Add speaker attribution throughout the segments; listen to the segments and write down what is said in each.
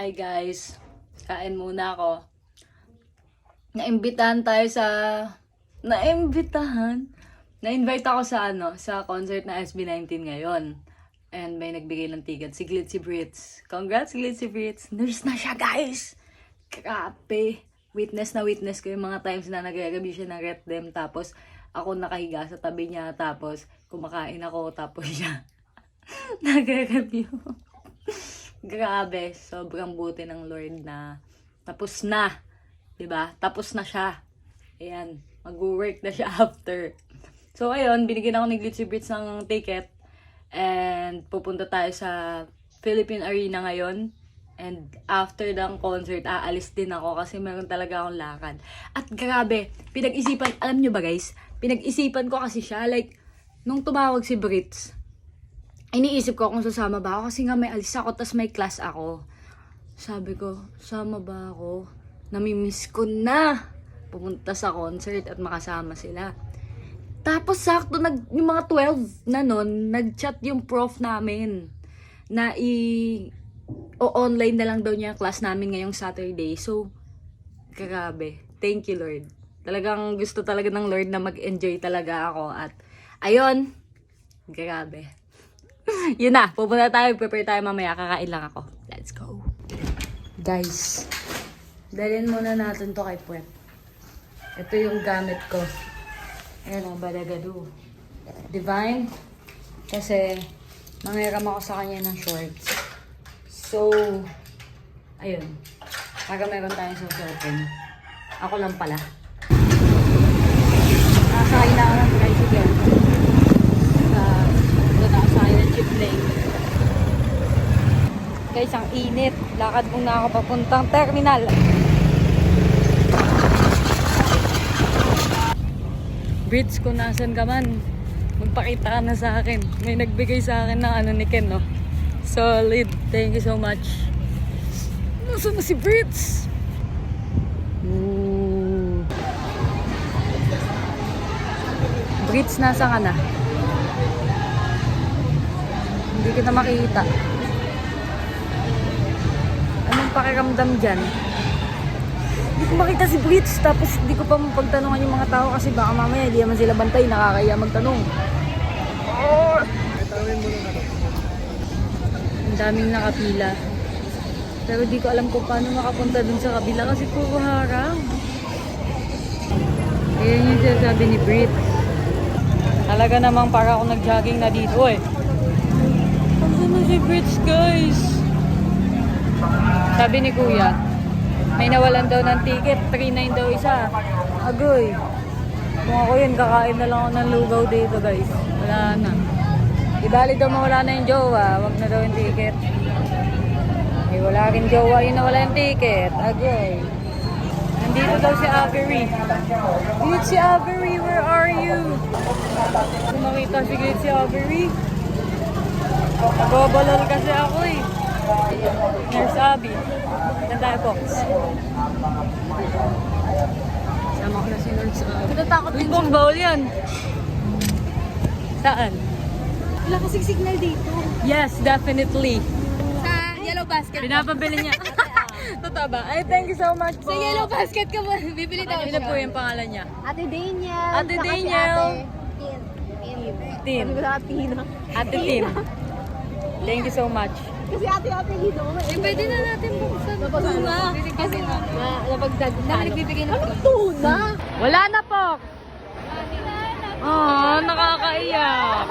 Speaker 1: Hi guys, kain muna ako. Na-invite ako sa concert na SB19 ngayon. And may nagbigay ng ticket, si Glitzy Brits. Congrats Glitzy Brits! Nurse na siya guys! Grabe! Witness ko yung mga times na nag-review siya ng Ret Dem. Tapos ako nakahiga sa tabi niya. Tapos kumakain ako. Tapos siya nag-review. Grabe, sobrang buti ng Lord na tapos na, 'di ba? Tapos na siya. Ayan, mag-work na siya after. So ayun, binigyan ako ni Glitzy Brits ng ticket and pupunta tayo sa Philippine Arena ngayon. And after ng concert, aalis din ako kasi meron talaga akong lakad. At grabe, pinag-isipan, alam nyo ba guys? Pinag-isipan ko kasi siya, like, nung tumawag si Brits, iniisip ko kung sasama ba ako kasi nga may alis ako tas may class ako. Sabi ko, sama ba ako? Namimiss ko na pumunta sa concert at makasama sila. Tapos sakto, yung mga 12 na nun, nag-chat yung prof namin na online na lang daw niya class namin ngayong Saturday. So, grabe. Thank you, Lord. Talagang gusto talaga ng Lord na mag-enjoy talaga ako. At, ayun, grabe. Yun na, pupunta tayo, prepare tayo mamaya, kakain lang ako. Let's go. Guys, dalhin muna natin to kay Puwet. Ito yung gamit ko. Ayan ang Badagado. Divine. Kasi, manghiram ako sa kanya ng shorts. So, ayun. Para meron tayong susuotin. Ako lang pala. Nakasakay na ako ng tricycle. Nakasakay ng jeep lane. Guys, ang init. Lakad muna ako papuntang terminal. Brits, kung nasan ka man, magpakita ka na sa akin. May nagbigay sa akin ng ni Ken, no? Solid. Thank you so much. Nasaan na si Brits? Ooh. Brits, nasa ka na? Hindi kita makita. Anong pakiramdam dyan? Hindi ko makita si Brits. Tapos hindi ko pa mapagtanungan yung mga tao kasi baka mamaya hindi naman sila bantay. Nakakaya magtanong. Ang daming nakapila. Pero di ko alam kung paano makapunta dun sa kabila kasi puro harang. Ayan yung sinasabi ni Brit. Talaga namang para ako nag-jogging na dito eh. Saan na si Brits guys? Sabi ni Kuya, may nawalan daw ng ticket. 3.9 daw isa. Agoy. Kung ako yun, kakain na lang ako ng lugaw dito guys. Wala na. Ibali daw mawala na yung jowa, wag na daw yung ticket. Eh, wala rin jowa yung nawala yung ticket. Agoy. Nandito daw si Avery. Glitzy Avery, where are you? Kung makita si Glitzy Avery. Nababalol kasi ako eh. Nurse Abby. Nandayo po. Sama ko na si Nurse Abby. Natatakot din siya. Bawal yan. Saan?
Speaker 2: Wala kasing signal dito.
Speaker 1: Yes, definitely.
Speaker 2: Sa Yellow Basket.
Speaker 1: Pinapabili niya. Totoo ba? Ay, thank you so much po.
Speaker 2: Sa Yellow Basket ka mo. Bibili daw
Speaker 1: Ano po yung pangalan niya?
Speaker 2: Ate Daniel.
Speaker 1: Ate
Speaker 2: saka si
Speaker 1: Daniel.
Speaker 2: Tin.
Speaker 1: Tin.
Speaker 2: Sabi ko sa Tina.
Speaker 1: Ate Tin. Thank you so much.
Speaker 2: Kasi ate Hino. Eh, pwede na natin buksan. Tuna. Kasi napagdag. Nagbibigay ng tuna.
Speaker 1: Wala na po. Oh, nakakaiyak.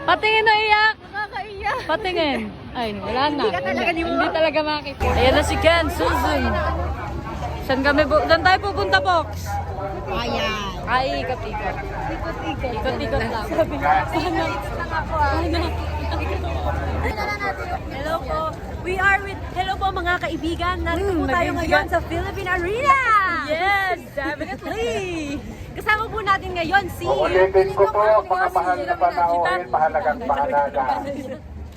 Speaker 1: Patingin na iyak.
Speaker 2: Nakakaiyak.
Speaker 1: Patingin. Ay, wala na.
Speaker 2: Hindi
Speaker 1: Talaga makita. Ayan na si Ken, Susan. Saan tayo pupunta, Box?
Speaker 2: Ayan.
Speaker 1: Ay, ikot-ikot. Ikot-ikot lang. Sabi
Speaker 2: Hello po. Hello po mga kaibigan. Narito po tayo ngayon sa Philippine Arena.
Speaker 1: Yes, definitely.
Speaker 2: Kasama po natin ngayon si...
Speaker 3: Ulitin ko po, mga mahal na panahon, mahalagang pahalaga.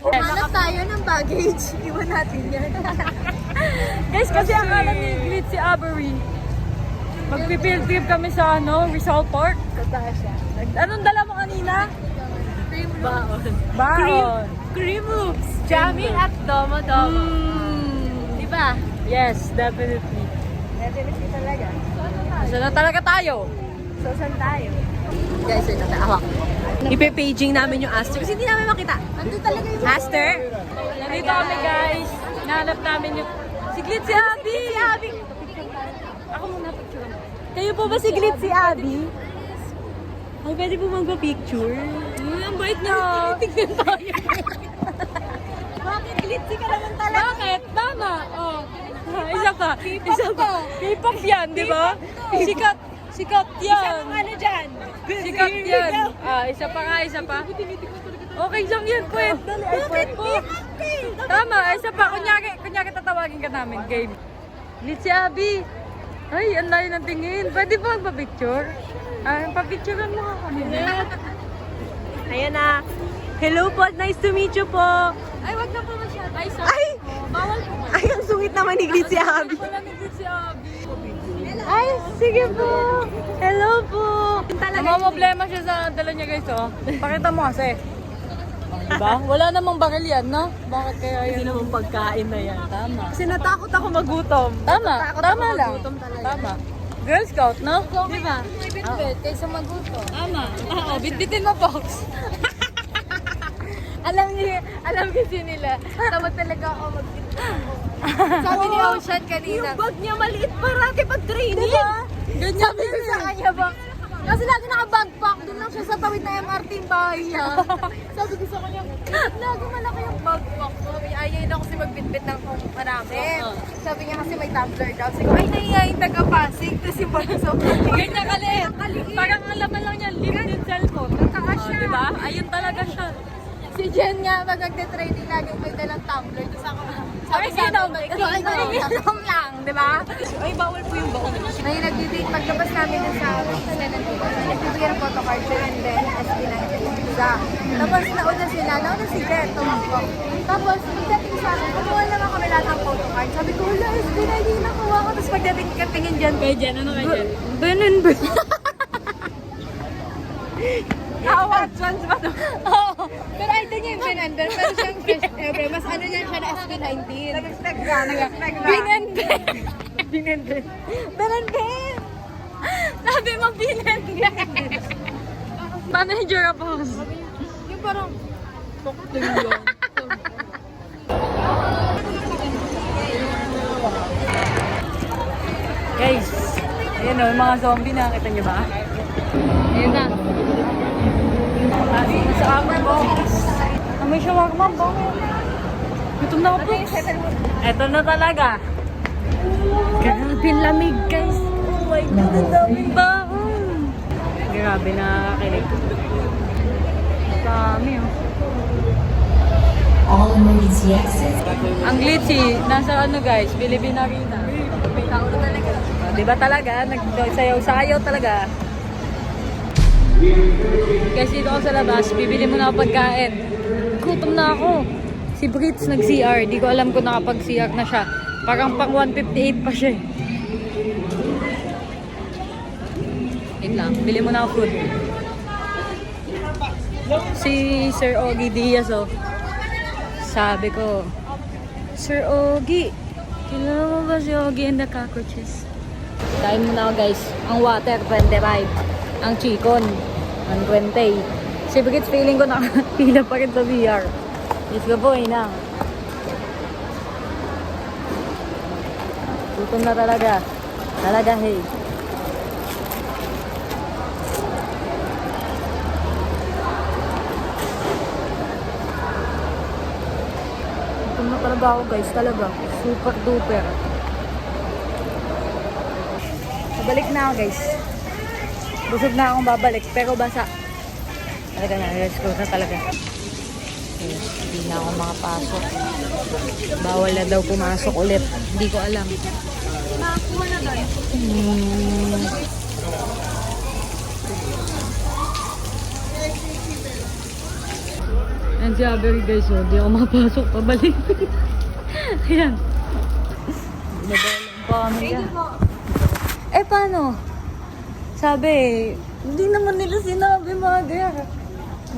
Speaker 2: Hanap tayo ng baggage. Iwan natin yan.
Speaker 1: Guys, kasi akala ni Glitzy Avery. Magpipield trip kami sa Rizal Park. Anong dala mo kanina?
Speaker 2: Baon.
Speaker 1: Baon.
Speaker 2: Cream hoops. Jamming at domo-domo. Diba ba?
Speaker 1: Yes, definitely.
Speaker 2: Definitely talaga.
Speaker 1: So na talaga tayo.
Speaker 2: So, saan tayo?
Speaker 4: Guys, wait natin. Awak. Ipe-paging namin yung Aster kasi hindi namin makita.
Speaker 2: Andun talaga yung
Speaker 4: Aster?
Speaker 1: Nandito kami guys. Nahanap namin yung siglit si Abby.
Speaker 4: Si Abby.
Speaker 1: Ako muna picture.
Speaker 4: Kayo po ba si Glit si Abby? Ay, pwede po magpa-picture?
Speaker 1: Ang bait niya.
Speaker 4: Tignan tayo. Bakit glitzy ka naman talaga?
Speaker 1: Bakit? Tama. Oh. Isa pa. Isa pa. K-pop yan, di ba? Sikat. Sikat yan.
Speaker 4: Ano dyan?
Speaker 1: Sikat yan. Isa pa nga, isa pa. Okay lang yan, Kwet.
Speaker 4: Bakit
Speaker 1: po. Tama, isa pa. Kunyari tatawagin ka namin. Game. Lit si Abby. Ay, ang layo ng tingin. Pwede ba magpa-picture? Pa-picturean mo nga kami.
Speaker 4: Ayan na. Hello po, nice to meet you po.
Speaker 1: Ay, wag na po masyado. Ay, sorry.
Speaker 4: Ay!
Speaker 1: Bawal po.
Speaker 4: Ay, ang sungit naman ni Glit si Abby.
Speaker 1: Wala ni Lit si Abby.
Speaker 4: Ay, sige po. Hello po.
Speaker 1: Problema siya sa dala niya guys, oh. Pakita mo kasi. Diba? Wala namang baril yan, no? Bakit kaya
Speaker 4: Hindi
Speaker 1: yun?
Speaker 4: naman pagkain na yan.
Speaker 1: Tama.
Speaker 4: Kasi natakot ako magutom.
Speaker 1: Tama.
Speaker 4: Natakot
Speaker 1: Tama
Speaker 4: ako
Speaker 1: lang.
Speaker 4: magutom talaga.
Speaker 1: Tama. Girl Scout, no? Di ba?
Speaker 2: bitbit kaysa maguto.
Speaker 1: Tama. Oo, bitbitin mo, Fox.
Speaker 2: Alam kasi nila, tamad talaga ako magbitbit. Sabi ni Ocean kanina.
Speaker 4: Yung bag niya maliit parati pag training.
Speaker 2: Diba?
Speaker 1: Ganyan
Speaker 2: Sabi ko sa kanya ba? Kasi lagi naka-backpack, doon lang siya sa tawid na MRT yung bahay niya. Sabi ko sa kanya, lagi malaki yung backpack ko. Ayaw na kasi magbitbit ng marami. Sabi niya kasi may tumbler daw. Sabi ko, ay nahihayin taga-Pasig. Tapos yung bag sa
Speaker 1: Ganyan kaliit. Parang ang laman lang niya, limited cellphone.
Speaker 2: Nataas siya.
Speaker 1: Di ba? Ayun talaga siya.
Speaker 2: Si Jen nga, pag nagte-training, laging may dalang tumbler. Tapos ako, sabi sa akin, inom lang, di ba?
Speaker 4: Ay, bawal po yung baon.
Speaker 2: Ngayon nag-date, paglabas namin dun sa Senate, nagbibigyan ng photocard siya and then SB19 visa. Tapos nauna si Jen, tumakbo. Tapos pagdating sa akin, kumuha naman kami lahat ng photocard. Sabi ko, wala, SB19 nakuha ko. Tapos pagdating katingin dyan,
Speaker 1: Kay Jen, ano kay Jen?
Speaker 2: Ben and Ben.
Speaker 4: Awat, chance ba to?
Speaker 2: Oo. Pero ito niya yung Ben and Ben. Pero siyang fresh ever. Mas ano niya siya na SB19.
Speaker 4: Nag-expect ka, nag-expect ka.
Speaker 2: Ben and Ben. Ben and Ben. Ben and Ben. Sabi mo, Ben and Ben.
Speaker 1: Manager of house.
Speaker 2: Yung parang,
Speaker 1: Guys, ayan o, yung mga zombie, nakakita niyo ba? Ayan na. Sa amin po. May shawarma ba? Gutom na ako po. Eto na talaga. Grabe lamig guys. Oh my God, ang daming baon. Grabe, nakakakilig. Dami oh.
Speaker 5: All emergency exits.
Speaker 1: Ang glitchy, nasa ano guys, Philippine Arena. May tao na talaga. Diba talaga, nagsayaw-sayaw talaga. Guys, dito ako sa labas, bibili muna ako pagkain. Gutom na ako. Si Brits nag-CR, di ko alam kung nakapag-CR na siya. Parang pang 158 pa siya. Wait lang, bili muna ako food. Si Sir Ogie Diaz, oh. Sabi ko, Sir Ogie, kilala mo ba si Ogie and the Cockroaches? Kain muna ako guys. Ang water, 25. Ang chicken, 120. Si Brits, feeling ko nakapila pa rin sa VR. Let's go boy na. Gutom na talaga. Talaga, hey. Gutom na talaga ako guys, talaga. Super duper. Babalik na ako guys. Busog na akong babalik, pero basa. Talaga na, let's go na talaga. Okay, hindi na ako makapasok. Bawal na daw pumasok ulit. Hindi ko alam. Ayan si Avery guys, oh. Hindi ako makapasok. Pabalik. Ayan. Nabalang pa kami dyan. Eh, paano? Sabi, hindi naman nila sinabi, mother.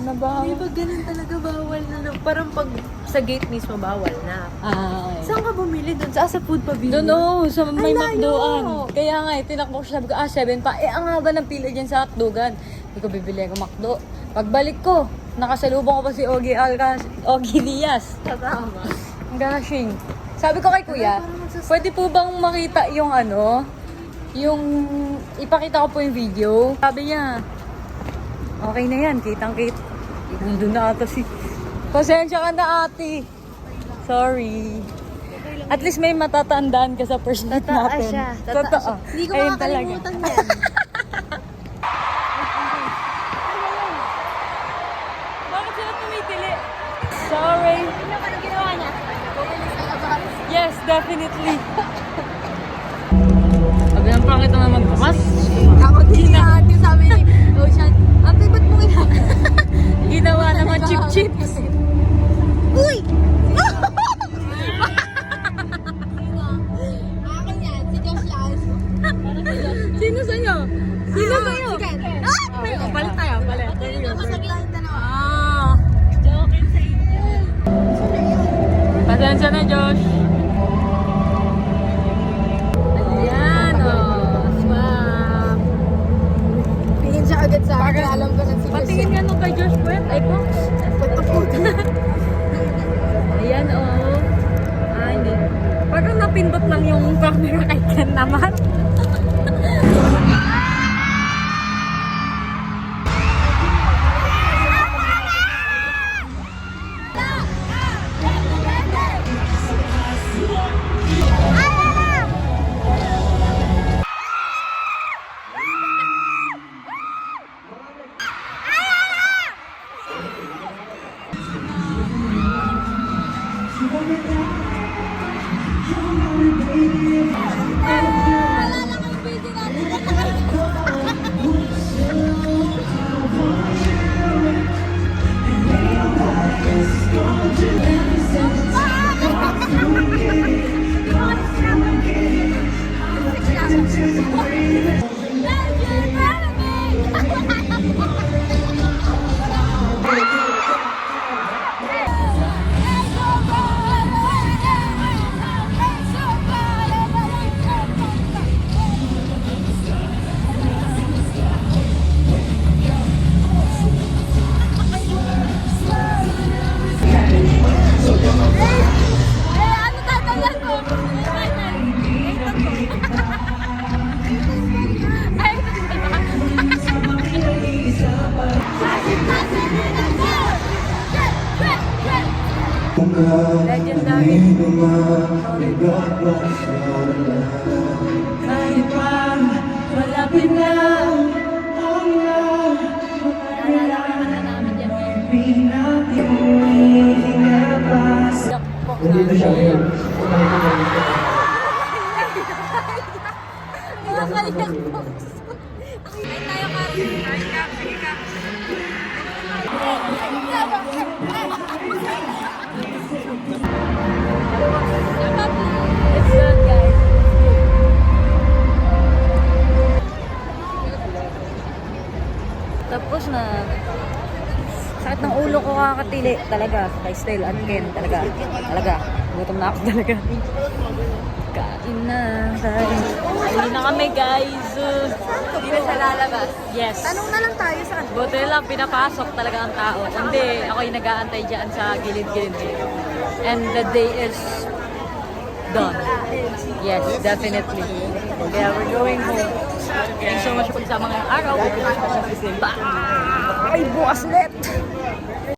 Speaker 1: Nabahan.
Speaker 4: Di ba ganun talaga bawal na? Parang pag
Speaker 2: sa gate mismo bawal na.
Speaker 1: Okay.
Speaker 2: Saan ka bumili dun? Sa food pavilion?
Speaker 1: Doon, sa may
Speaker 2: Ang layo.
Speaker 1: McDoan. Kaya nga, tinakbo ko siya, sabi ko, 7 pa. Ang haba ng pila dyan sa hotdogan. Hindi ko bibili ako McDo. Pagbalik ko, nakasalubong ko pa si Ogie Diaz.
Speaker 2: Kasama.
Speaker 1: Ang gashing. Sabi ko kay kuya, pwede po bang makita yung yung ipakita ko po yung video? Sabi niya, okay na yan, kitang-kita. Nandun na ata si... Pasensya ka na ate. Sorry. At least may matatandaan ka sa first meet natin. Totoo.
Speaker 2: Hindi ko
Speaker 1: Ayun
Speaker 2: makakalimutan yan.
Speaker 1: Bakit sila tumitili? Sorry.
Speaker 2: Anong ginawa niya? Bumili sa labas.
Speaker 1: Yes, definitely. Sabi ang pangit naman magbukas.
Speaker 2: Ako din na ate sabi ni Ocean, ate ba't mo
Speaker 1: Ginawa naman chip-chips.
Speaker 2: Uy! Akin yan, si Josh yan.
Speaker 1: Sino sa'yo? Sino sa'yo?
Speaker 2: Sige.
Speaker 1: Palit tayo, palit.
Speaker 2: Dito ko sa tayong dalawa.
Speaker 1: Ah. Joke sa iyo. Pasensya na, Josh. Ayan, swap.
Speaker 2: Tingin siya agad sa akin, alam ko na si Josh.
Speaker 1: Patingin nga nung kay Josh Puet. Ay, po. Ayan, hindi. Parang napindot lang yung camera kay Ken naman. Legendary. Kahit pa malapit na Let's go, guys. Tapos na. Sakit ng ulo ko kakatili. Talaga. Kay Style at Ken. Talaga. Talaga. Gutom na ako talaga. Kain na. Hindi na kami, guys.
Speaker 2: Hindi na siya lalabas.
Speaker 1: Yes.
Speaker 2: Tanong na lang tayo sa kanila.
Speaker 1: Buti lang, pinapasok talaga ang tao. Hindi, ako yung nag-aantay dyan sa gilid-gilid. And the day is done. Yes, definitely. Kaya we're going home. Thank you so much pagsama ngayong araw. Bye! Bukas ulit!